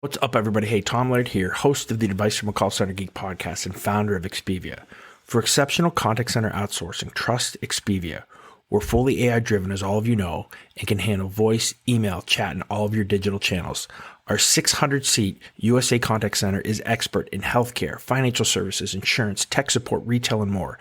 What's up, everybody? Hey, Tom Laird here, host of the Advice from a Call Center Geek podcast and founder of Expivia. For exceptional contact center outsourcing, trust Expivia. We're fully AI-driven, as all of you know, and can handle voice, email, chat, and all of your digital channels. Our 600-seat USA contact center is expert in healthcare, financial services, insurance, tech support, retail, and more.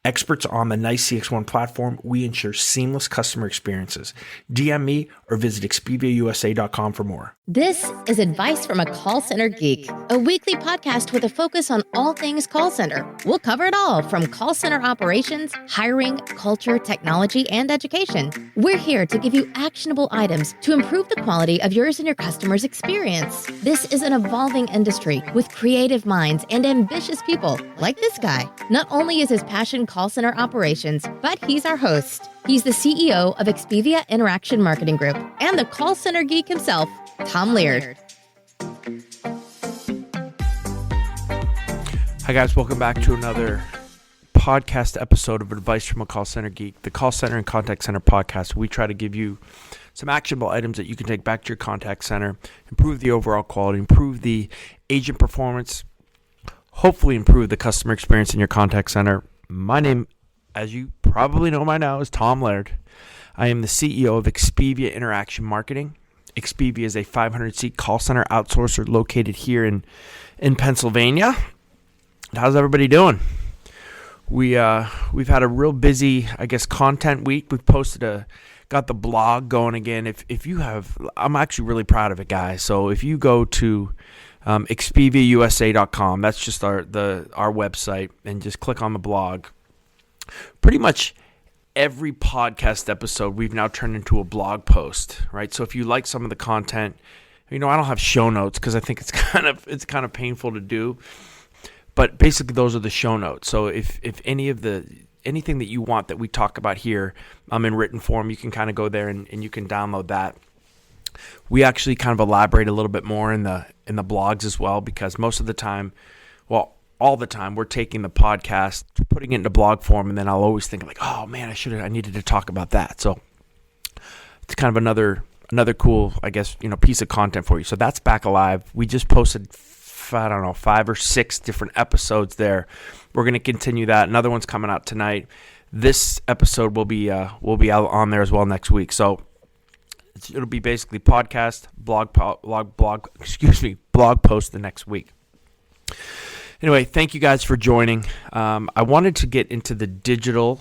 Experts on the NICE CX1 platform, we ensure seamless customer experiences. DM me or visit expiviausa.com for more. This is Advice from a Call Center Geek, a weekly podcast with a focus on all things call center. We'll cover it all from call center operations, hiring, culture, technology, and education. We're here to give you actionable items to improve the quality of yours and your customers' experience. This is an evolving industry with creative minds and ambitious people like this guy. Not only is his passion call center operations, but he's our host. He's the CEO of Expivia Interaction Marketing Group and the Call Center Geek himself, Tom Laird. Hi guys, welcome back to another podcast episode of Advice from a Call Center Geek, the call center and contact center podcast. We try to give you some actionable items that you can take back to your contact center, improve the overall quality, improve the agent performance, hopefully improve the customer experience in your contact center. My name, as you probably know by now, is Tom Laird. I am the CEO of Expivia Interaction Marketing. Expivia is a 500-seat call center outsourcer located here in Pennsylvania. How's everybody doing? We've had a real busy, content week. We've got the blog going again. If you have, I'm actually really proud of it, guys. So if you go to expiviausa.com, that's just our website, and just click on the blog. Pretty much every podcast episode we've now turned into a blog post, right? So if you like some of the content, I don't have show notes because I think it's kind of painful to do. But basically those are the show notes. So if anything that you want that we talk about here in written form, you can kind of go there and you can download that. We actually kind of elaborate a little bit more in the blogs as well, because most of the time, all the time, we're taking the podcast, putting it into blog form, and then I'll always think like, oh man, I needed to talk about that. So it's kind of another cool, piece of content for you. So that's back alive. We just posted 5 or 6 different episodes there. We're going to continue that. Another one's coming out tonight. This episode will be out on there as well next week. So it'll be basically podcast, blog post the next week. Anyway, thank you guys for joining. I wanted to get into the digital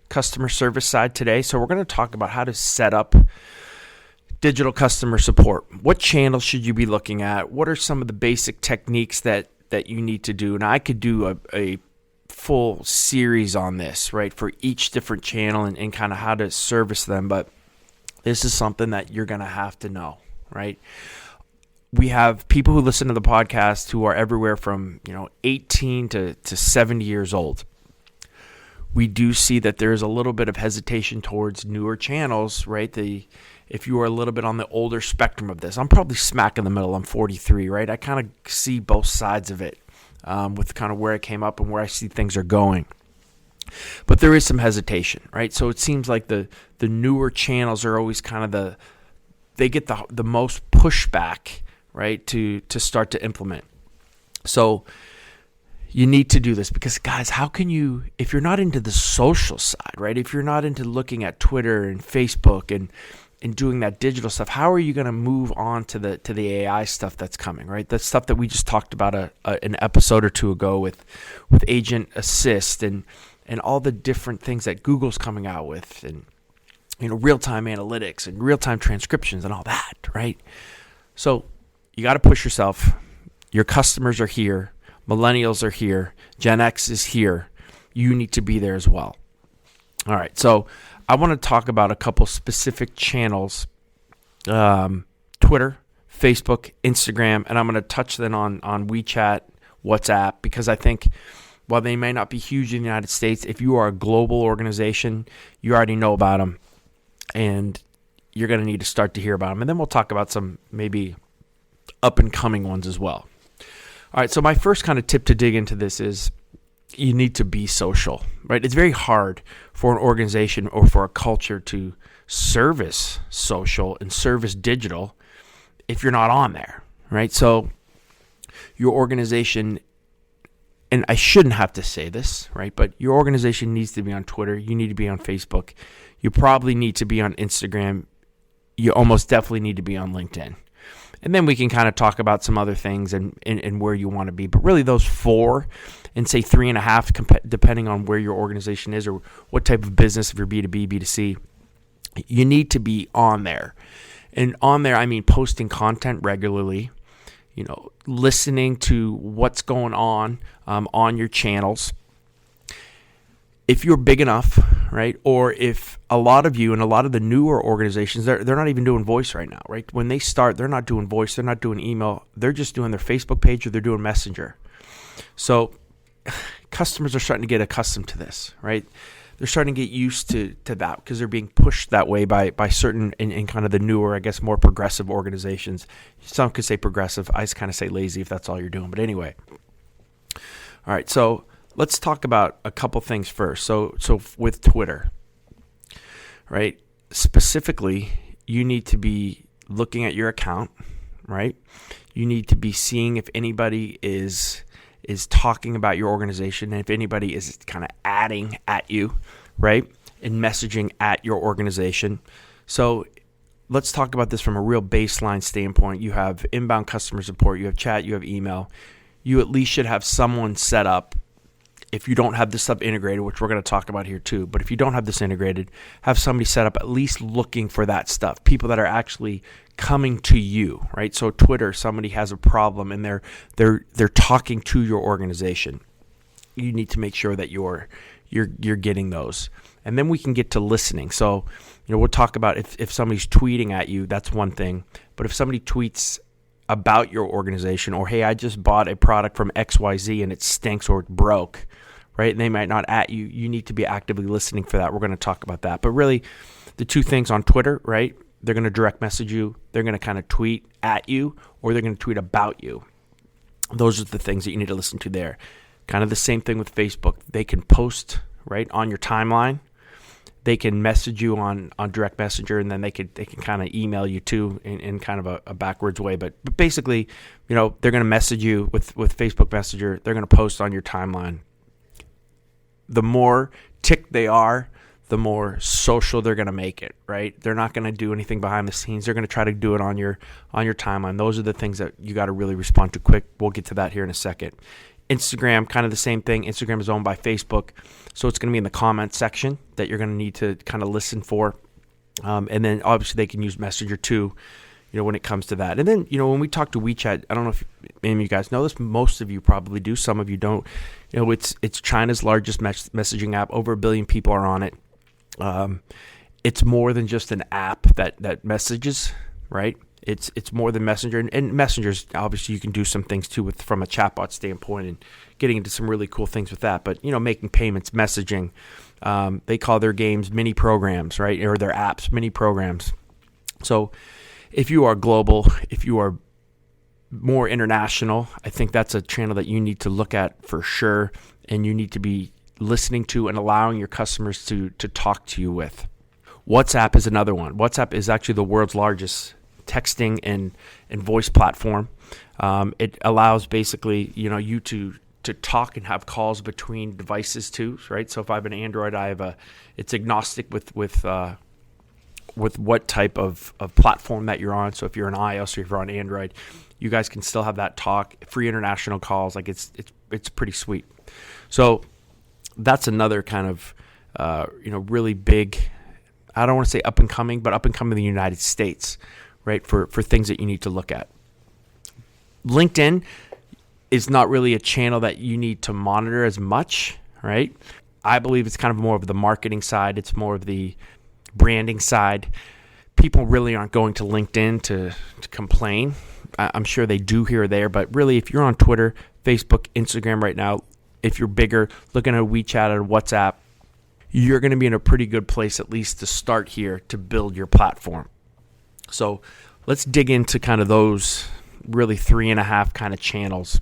customer service side today. So we're going to talk about how to set up digital customer support. What channels should you be looking at? What are some of the basic techniques that you need to do? And I could do a full series on this, right, for each different channel and kind of how to service them. But this is something that you're going to have to know, right? We have people who listen to the podcast who are everywhere from 18 to 70 years old. We do see that there's a little bit of hesitation towards newer channels, right? If you are a little bit on the older spectrum of this, I'm probably smack in the middle. I'm 43, right? I kind of see both sides of it with kind of where I came up and where I see things are going. But there is some hesitation, right? So it seems like the newer channels are always kind of they get the most pushback, right, to start to implement. So you need to do this because, guys, how can you, if you're not into the social side, right, if you're not into looking at Twitter and Facebook and doing that digital stuff, how are you going to move on to the AI stuff that's coming, right? That stuff that we just talked about an episode or two ago with Agent Assist and all the different things that Google's coming out with, and real-time analytics and real-time transcriptions and all that, right? So you got to push yourself. Your customers are here. Millennials are here. Gen X is here. You need to be there as well. All right. So I want to talk about a couple specific channels, Twitter, Facebook, Instagram, and I'm going to touch then on WeChat, WhatsApp, because I think while they may not be huge in the United States, if you are a global organization, you already know about them, and you're going to need to start to hear about them. And then we'll talk about some maybe up-and-coming ones as well. All right, so my first kind of tip to dig into this is you need to be social, right? It's very hard for an organization or for a culture to service social and service digital if you're not on there, right? So your organization, and I shouldn't have to say this, right? But your organization needs to be on Twitter. You need to be on Facebook. You probably need to be on Instagram. You almost definitely need to be on LinkedIn. And then we can kind of talk about some other things and where you want to be. But really those 4 and say 3.5, depending on where your organization is or what type of business, if you're B2B, B2C, you need to be on there. And on there, I mean posting content regularly, listening to what's going on your channels. If you're big enough, right, or if a lot of you and a lot of the newer organizations, they're not even doing voice right now, right? When they start, they're not doing voice, they're not doing email, they're just doing their Facebook page or they're doing Messenger. So customers are starting to get accustomed to this, right? They're starting to get used to that because they're being pushed that way by certain in kind of the newer, I guess, more progressive organizations. Some could say progressive. I just kind of say lazy if that's all you're doing. But anyway. All right, so let's talk about a couple things first. So with Twitter, right? Specifically, you need to be looking at your account, right? You need to be seeing if anybody is talking about your organization and if anybody is kind of adding at you, right? And messaging at your organization. So let's talk about this from a real baseline standpoint. You have inbound customer support, you have chat, you have email. You at least should have someone set up. If you don't have this stuff integrated, which we're going to talk about here too, but if you don't have this integrated, have somebody set up at least looking for that stuff. People that are actually coming to you, right? So Twitter, somebody has a problem and they're talking to your organization. You need to make sure that you're getting those, and then we can get to listening. So we'll talk about if somebody's tweeting at you, that's one thing. But if somebody tweets about your organization, or hey, I just bought a product from XYZ and it stinks or it broke, right? And they might not at you. You need to be actively listening for that. We're going to talk about that. But really, the two things on Twitter, right? They're going to direct message you. They're going to kind of tweet at you, or they're going to tweet about you. Those are the things that you need to listen to there. Kind of the same thing with Facebook. They can post, right, on your timeline. They can message you on direct messenger, and then they can kind of email you too in kind of a backwards way. But basically, they're going to message you with Facebook Messenger. They're going to post on your timeline. The more ticked they are, the more social they're going to make it, right? They're not going to do anything behind the scenes. They're going to try to do it on your timeline. Those are the things that you got to really respond to quick. We'll get to that here in a second. Instagram, kind of the same thing. Instagram is owned by Facebook, so it's going to be in the comment section that you're going to need to kind of listen for. And then obviously they can use Messenger too, when it comes to that. And then, when we talk to WeChat, I don't know if any of you guys know this. Most of you probably do. Some of you don't. It's China's largest messaging app. Over 1 billion people are on it. It's more than just an app that messages, right? It's more than Messenger, and Messengers, obviously you can do some things too from a chatbot standpoint and getting into some really cool things with that. But making payments, messaging, they call their games mini programs, right? Or their apps mini programs. So if you are global, if you are more international, I think that's a channel that you need to look at for sure, and you need to be listening to and allowing your customers to talk to you with. WhatsApp is another one. WhatsApp is actually the world's largest texting and voice platform. It allows basically you to talk and have calls between devices too, right? So if I have an Android, it's agnostic with what type of platform that you're on. So if you're on iOS or if you're on Android, you guys can still have that talk, free international calls. Like it's pretty sweet. So that's another kind of really big, I don't want to say up and coming, but up and coming in the United States, right, for things that you need to look at. LinkedIn is not really a channel that you need to monitor as much, right? I believe it's kind of more of the marketing side. It's more of the branding side. People really aren't going to LinkedIn to complain. I'm sure they do here or there, but really if you're on Twitter, Facebook, Instagram right now, if you're bigger, looking at WeChat or WhatsApp, you're going to be in a pretty good place at least to start here to build your platform. So let's dig into kind of those really 3.5 kind of channels,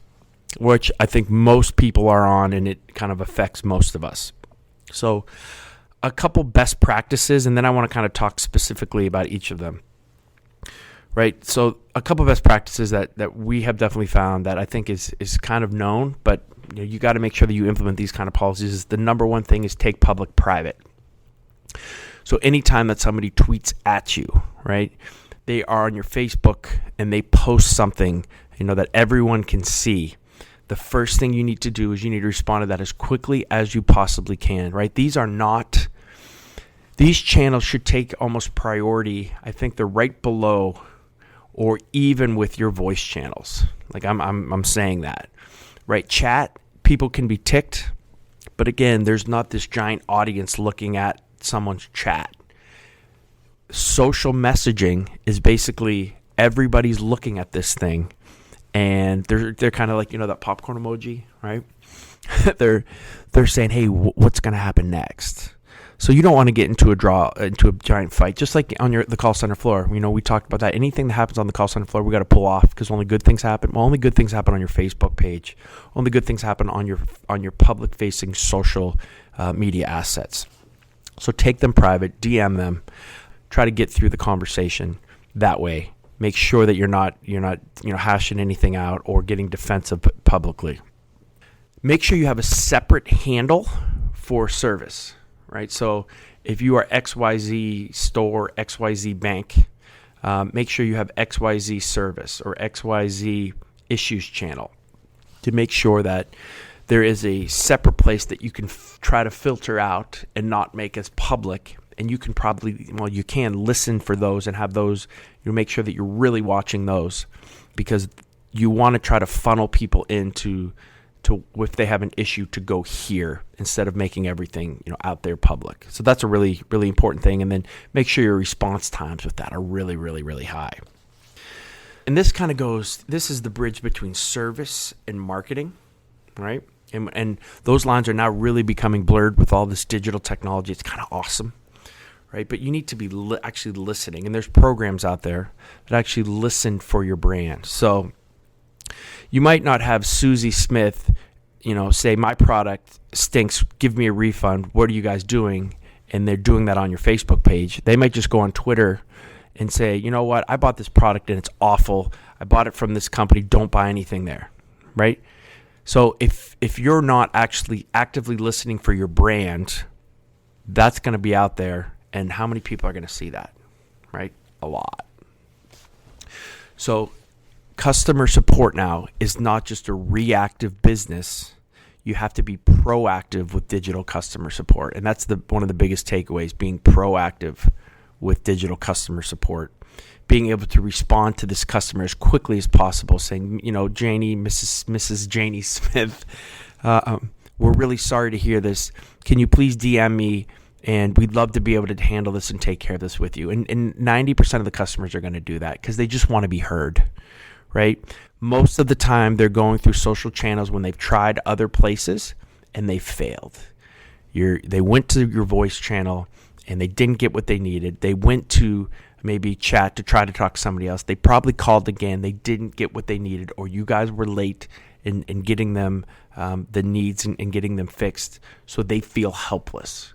which I think most people are on, and it kind of affects most of us. So a couple best practices, and then I want to kind of talk specifically about each of them. right? So a couple of best practices that we have definitely found that I think is kind of known, but you got to make sure that you implement these kind of policies. The number one thing is take public private. So anytime that somebody tweets at you, right, they are on your Facebook and they post something, that everyone can see, the first thing you need to do is you need to respond to that as quickly as you possibly can, right? These channels should take almost priority. I think they're right below or even with your voice channels. Like I'm saying that, right? Chat, people can be ticked, but again, there's not this giant audience looking at someone's chat. Social messaging is basically everybody's looking at this thing, and they're kind of like that popcorn emoji, right? they're saying, hey, what's going to happen next? So you don't want to get into a giant fight, just like on the call center floor. We talked about that. Anything that happens on the call center floor, we got to pull off because only good things happen. Well, only good things happen on your Facebook page. Only good things happen on your public facing social media assets. So take them private, DM them, try to get through the conversation that way. Make sure that you're not hashing anything out or getting defensive publicly. Make sure you have a separate handle for service, right? So if you are XYZ store, XYZ bank, make sure you have XYZ service or XYZ issues channel to make sure that there is a separate place that you can try to filter out and not make as public. And you can you can listen for those and have those, make sure that you're really watching those, because you want to try to funnel people into if they have an issue to go here instead of making everything, out there public. So that's a really, really important thing. And then make sure your response times with that are really, really, really high. And this is the bridge between service and marketing, right? And those lines are now really becoming blurred with all this digital technology. It's kind of awesome. Right, but you need to be actually listening, and there's programs out there that actually listen for your brand. So you might not have Susie Smith, say my product stinks, give me a refund. What are you guys doing? And they're doing that on your Facebook page. They might just go on Twitter and say, you know what, I bought this product and it's awful. I bought it from this company. Don't buy anything there, right? So if you're not actually actively listening for your brand, that's going to be out there. And how many people are going to see that, right? A lot. So customer support now is not just a reactive business. You have to be proactive with digital customer support. And that's one of the biggest takeaways, being proactive with digital customer support. Being able to respond to this customer as quickly as possible, saying, Janie, Mrs. Janie Smith, we're really sorry to hear this. Can you please DM me? And we'd love to be able to handle this and take care of this with you. And 90% of the customers are going to do that because they just want to be heard, right? Most of the time, they're going through social channels when they've tried other places and they failed. They went to your voice channel and they didn't get what they needed. They went to maybe chat to try to talk to somebody else. They probably called again. They didn't get what they needed, or you guys were late in getting them the needs and getting them fixed, so they feel helpless.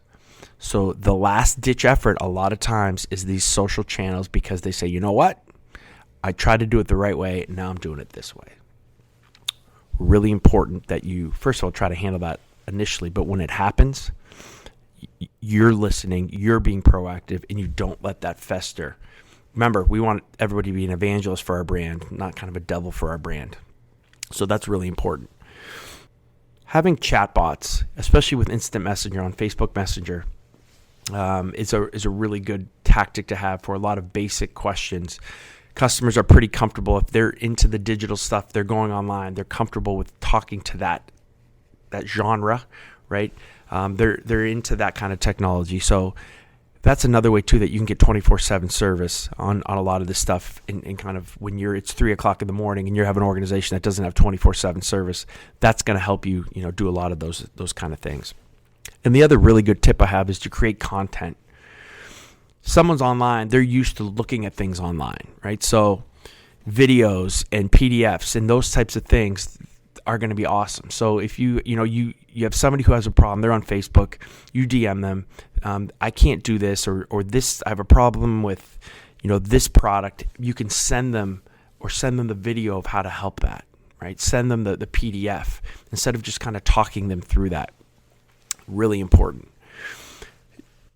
So the last ditch effort a lot of times is these social channels, because they say, you know what? I tried to do it the right way. Now I'm doing it this way. Really important that you, first of all, try to handle that initially. But when it happens, you're listening, you're being proactive, and you don't let that fester. Remember, we want everybody to be an evangelist for our brand, not kind of a devil for our brand. So that's really important. Having chatbots, especially with Instant Messenger on Facebook Messenger, is a really good tactic to have for a lot of basic questions. Customers are pretty comfortable if they're into the digital stuff. They're going online. They're comfortable with talking to that genre, right? They're into that kind of technology. So that's another way too that you can get 24/7 service on a lot of this stuff. In kind of when it's 3 o'clock in the morning and you have an organization that doesn't have 24/7 service, that's going to help you do a lot of those kind of things. And the other really good tip I have is to create content. Someone's online, they're used to looking at things online, right? So videos and PDFs and those types of things are going to be awesome. So if you have somebody who has a problem, they're on Facebook, you DM them, I can't do this or this, I have a problem with, this product, you can send them the video of how to help that, right? Send them the PDF instead of just kind of talking them through that. Really important.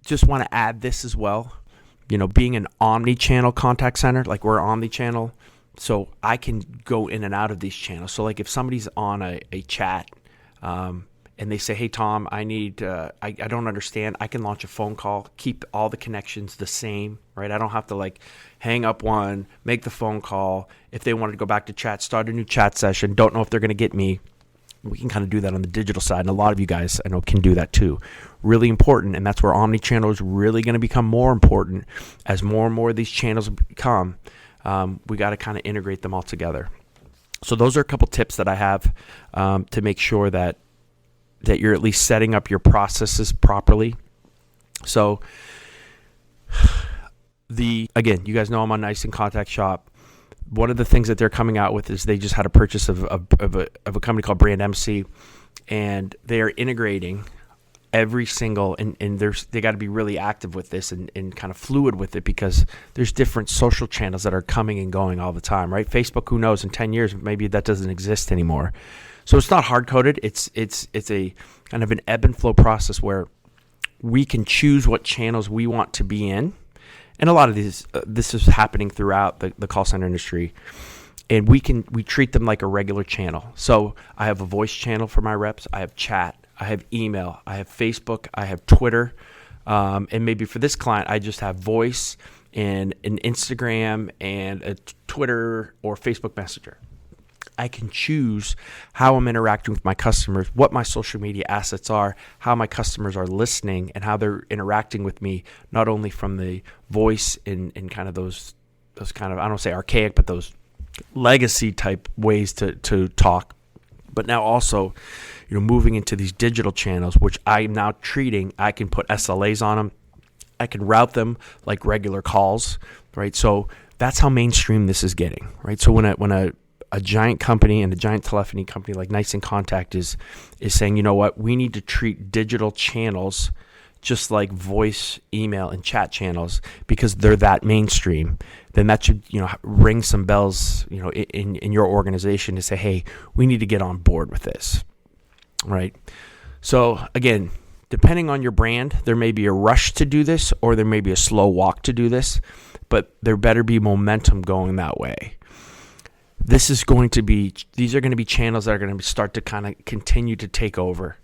Just want to add this as well. Being an omni-channel contact center, like we're omni-channel, so I can go in and out of these channels. So like if somebody's on a chat and they say, hey, Tom, I need, I don't understand. I can launch a phone call, keep all the connections the same, right? I don't have to like hang up one, make the phone call. If they wanted to go back to chat, start a new chat session, don't know if they're going to get me. We can kind of do that on the digital side. And a lot of you guys, I know, can do that too. Really important. And that's where omni-channel is really going to become more important as more and more of these channels become. We got to kind of integrate them all together. So those are a couple tips that I have to make sure that you're at least setting up your processes properly. So again, you guys know I'm on Nice and Contact Shop. One of the things that they're coming out with is they just had a purchase of a company called Brand MC, and they are integrating every single, and they got to be really active with this and kind of fluid with it, because there's different social channels that are coming and going all the time, right? Facebook, who knows, in 10 years, maybe that doesn't exist anymore. So it's not hard-coded. It's a kind of an ebb and flow process where we can choose what channels we want to be in. And a lot of this is happening throughout the call center industry. And we treat them like a regular channel. So I have a voice channel for my reps. I have chat. I have email. I have Facebook. I have Twitter. And maybe for this client, I just have voice and an Instagram and a Twitter or Facebook Messenger. I can choose how I'm interacting with my customers, what my social media assets are, how my customers are listening, and how they're interacting with me, not only from the voice and kind of those kind of, I don't say archaic, but those legacy type ways to talk, but now also, moving into these digital channels, which I'm now treating. I can put SLAs on them. I can route them like regular calls, right? So that's how mainstream this is getting, right? So when a giant company and a giant telephony company like Nice and Contact is saying, you know what, we need to treat digital channels just like voice, email, and chat channels because they're that mainstream, then that should, ring some bells, in your organization to say, hey, we need to get on board with this, right? So again, depending on your brand, there may be a rush to do this or there may be a slow walk to do this, but there better be momentum going that way. These are going to be channels that are going to start to kind of continue to take over.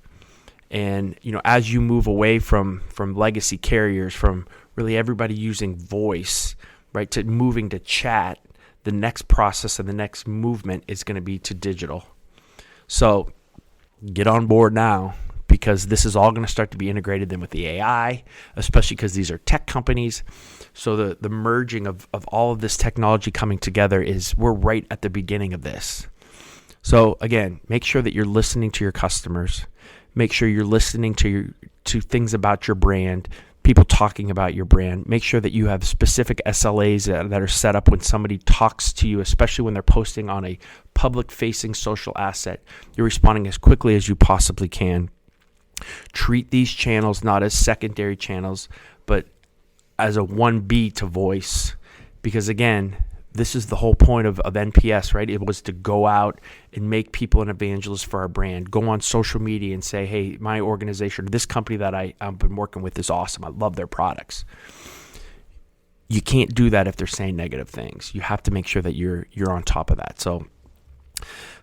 And, as you move away from legacy carriers, from really everybody using voice, right, to moving to chat, the next process and the next movement is going to be to digital. So get on board now, because this is all going to start to be integrated then with the AI, especially because these are tech companies. So the merging of all of this technology coming together we're right at the beginning of this. So again, make sure that you're listening to your customers. Make sure you're listening to things about your brand, people talking about your brand. Make sure that you have specific SLAs that are set up when somebody talks to you, especially when they're posting on a public-facing social asset. You're responding as quickly as you possibly can. Treat these channels not as secondary channels, but as a 1B to voice, because again, this is the whole point of NPS, right? It was to go out and make people an evangelist for our brand. Go on social media and say, hey, my organization, this company that I've been working with is awesome. I love their products. You can't do that if they're saying negative things. You have to make sure that you're on top of that. So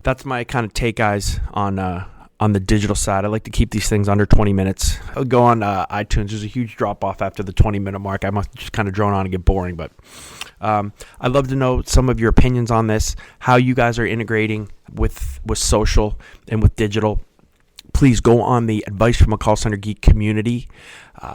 that's my kind of take, guys, on the digital side. I like to keep these things under 20 minutes. I'll go on iTunes. There's a huge drop off after the 20-minute mark. I must just kind of drone on and get boring, but I'd love to know some of your opinions on this, how you guys are integrating with social and with digital. Please go on the Advice from a Call Center Geek community.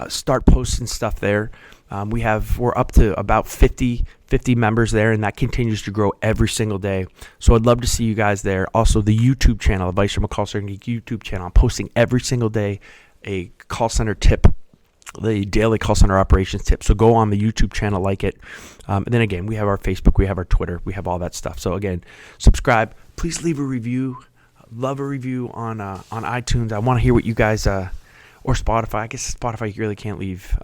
Start posting stuff there. We're up to about 50 members there, and that continues to grow every single day. So I'd love to see you guys there. Also, the YouTube channel, Advice from a Call Center Geek YouTube channel. I'm posting every single day a call center tip, the daily call center operations tip. So go on the YouTube channel, like it. And then again, we have our Facebook, we have our Twitter, we have all that stuff. So again, subscribe. Please leave a review. Love a review on iTunes. I want to hear what you guys or Spotify. I guess Spotify you really can't leave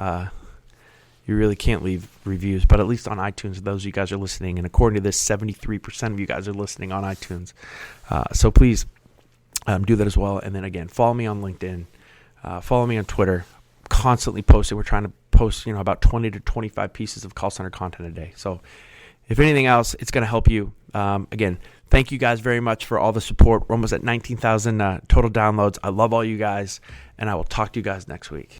you really can't leave reviews, but at least on iTunes, those of you guys are listening. And according to this, 73% of you guys are listening on iTunes. So please do that as well. And then again, follow me on LinkedIn. Follow me on Twitter. Constantly posting. We're trying to post, about 20 to 25 pieces of call center content a day. So if anything else, it's going to help you. Again, thank you guys very much for all the support. We're almost at 19,000 total downloads. I love all you guys, and I will talk to you guys next week.